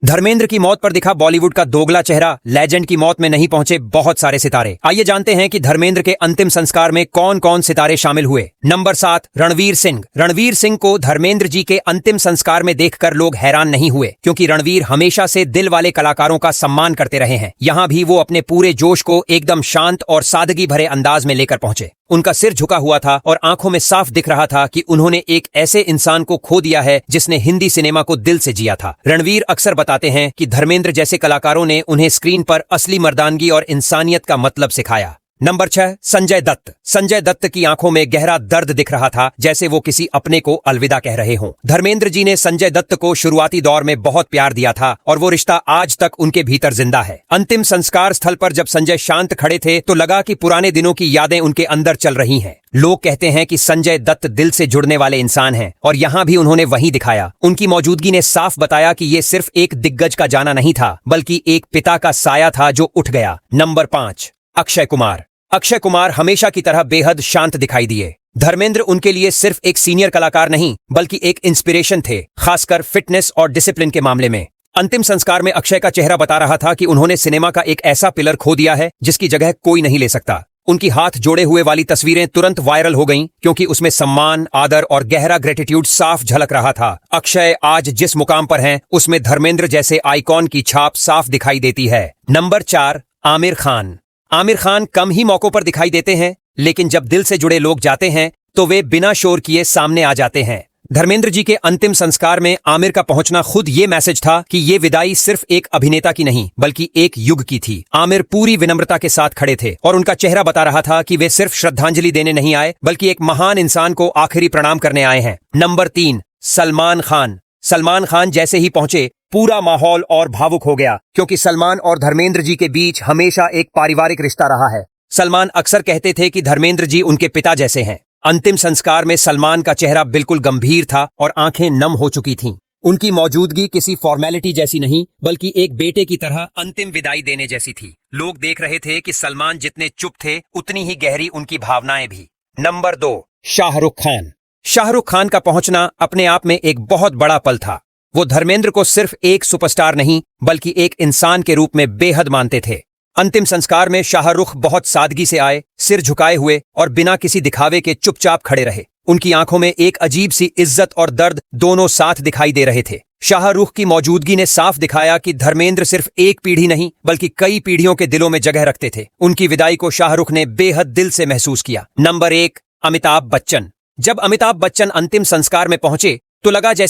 धर्मेंद्र की मौत पर दिखा बॉलीवुड का दोगला चेहरा। लेजेंड की मौत में नहीं पहुंचे बहुत सारे सितारे। आइए जानते हैं कि धर्मेंद्र के अंतिम संस्कार में कौन कौन सितारे शामिल हुए। नंबर 7, रणवीर सिंह। रणवीर सिंह को धर्मेंद्र जी के अंतिम संस्कार में देखकर लोग हैरान नहीं हुए, क्योंकि रणवीर हमेशा से दिल वाले कलाकारों का सम्मान करते रहे हैं। यहाँ भी वो अपने पूरे जोश को एकदम शांत और सादगी भरे अंदाज में लेकर पहुंचे। उनका सिर झुका हुआ था और आंखों में साफ दिख रहा था कि उन्होंने एक ऐसे इंसान को खो दिया है जिसने हिंदी सिनेमा को दिल से जिया था। रणवीर अक्सर बताते हैं कि धर्मेंद्र जैसे कलाकारों ने उन्हें स्क्रीन पर असली मर्दानगी और इंसानियत का मतलब सिखाया। नंबर 6, संजय दत्त। संजय दत्त की आंखों में गहरा दर्द दिख रहा था, जैसे वो किसी अपने को अलविदा कह रहे हों। धर्मेंद्र जी ने संजय दत्त को शुरुआती दौर में बहुत प्यार दिया था और वो रिश्ता आज तक उनके भीतर जिंदा है। अंतिम संस्कार स्थल पर जब संजय शांत खड़े थे तो लगा कि पुराने दिनों की यादें उनके अंदर चल रही हैं। लोग कहते हैं कि संजय दत्त दिल से जुड़ने वाले इंसान हैं और यहाँ भी उन्होंने वही दिखाया। उनकी मौजूदगी ने साफ बताया कि ये सिर्फ एक दिग्गज का जाना नहीं था, बल्कि एक पिता का साया था जो उठ गया। नंबर 5, अक्षय कुमार। अक्षय कुमार हमेशा की तरह बेहद शांत दिखाई दिए। धर्मेंद्र उनके लिए सिर्फ एक सीनियर कलाकार नहीं, बल्कि एक इंस्पिरेशन थे, खासकर फिटनेस और डिसिप्लिन के मामले में। अंतिम संस्कार में अक्षय का चेहरा बता रहा था कि उन्होंने सिनेमा का एक ऐसा पिलर खो दिया है जिसकी जगह कोई नहीं ले सकता। उनकी हाथ जोड़े हुए वाली तस्वीरें तुरंत वायरल हो गईं, क्योंकि उसमें सम्मान, आदर और गहरा ग्रेटिट्यूड साफ झलक रहा था। अक्षय आज जिस मुकाम पर हैं, उसमें धर्मेंद्र जैसे आइकॉन की छाप साफ दिखाई देती है। नंबर 4, आमिर खान। आमिर खान कम ही मौकों पर दिखाई देते हैं, लेकिन जब दिल से जुड़े लोग जाते हैं तो वे बिना शोर किए सामने आ जाते हैं। धर्मेंद्र जी के अंतिम संस्कार में आमिर का पहुंचना खुद ये मैसेज था कि ये विदाई सिर्फ एक अभिनेता की नहीं, बल्कि एक युग की थी। आमिर पूरी विनम्रता के साथ खड़े थे और उनका चेहरा बता रहा था कि वे सिर्फ श्रद्धांजलि देने नहीं आए, बल्कि एक महान इंसान को आखिरी प्रणाम करने आए हैं। नंबर 3, सलमान खान। सलमान खान जैसे ही पहुंचे, पूरा माहौल और भावुक हो गया, क्योंकि सलमान और धर्मेंद्र जी के बीच हमेशा एक पारिवारिक रिश्ता रहा है। सलमान अक्सर कहते थे कि धर्मेंद्र जी उनके पिता जैसे हैं। अंतिम संस्कार में सलमान का चेहरा बिल्कुल गंभीर था और आंखें नम हो चुकी थीं। उनकी मौजूदगी किसी फॉर्मेलिटी जैसी नहीं, बल्कि एक बेटे की तरह अंतिम विदाई देने जैसी थी। लोग देख रहे थे कि सलमान जितने चुप थे, उतनी ही गहरी उनकी भावनाएं भी। नंबर 2, शाहरुख खान। शाहरुख खान का पहुंचना अपने आप में एक बहुत बड़ा पल था। वो धर्मेंद्र को सिर्फ एक सुपरस्टार नहीं, बल्कि एक इंसान के रूप में बेहद मानते थे। अंतिम संस्कार में शाहरुख बहुत सादगी से आए, सिर झुकाए हुए और बिना किसी दिखावे के चुपचाप खड़े रहे। उनकी आंखों में एक अजीब सी इज्जत और दर्द दोनों साथ दिखाई दे रहे थे। शाहरुख की मौजूदगी ने साफ दिखाया कि धर्मेंद्र सिर्फ एक पीढ़ी नहीं, बल्कि कई पीढ़ियों के दिलों में जगह रखते थे। उनकी विदाई को शाहरुख ने बेहद दिल से महसूस किया। नंबर 1, अमिताभ बच्चन। जब अमिताभ बच्चन अंतिम संस्कार में पहुंचे तो लगा जैसे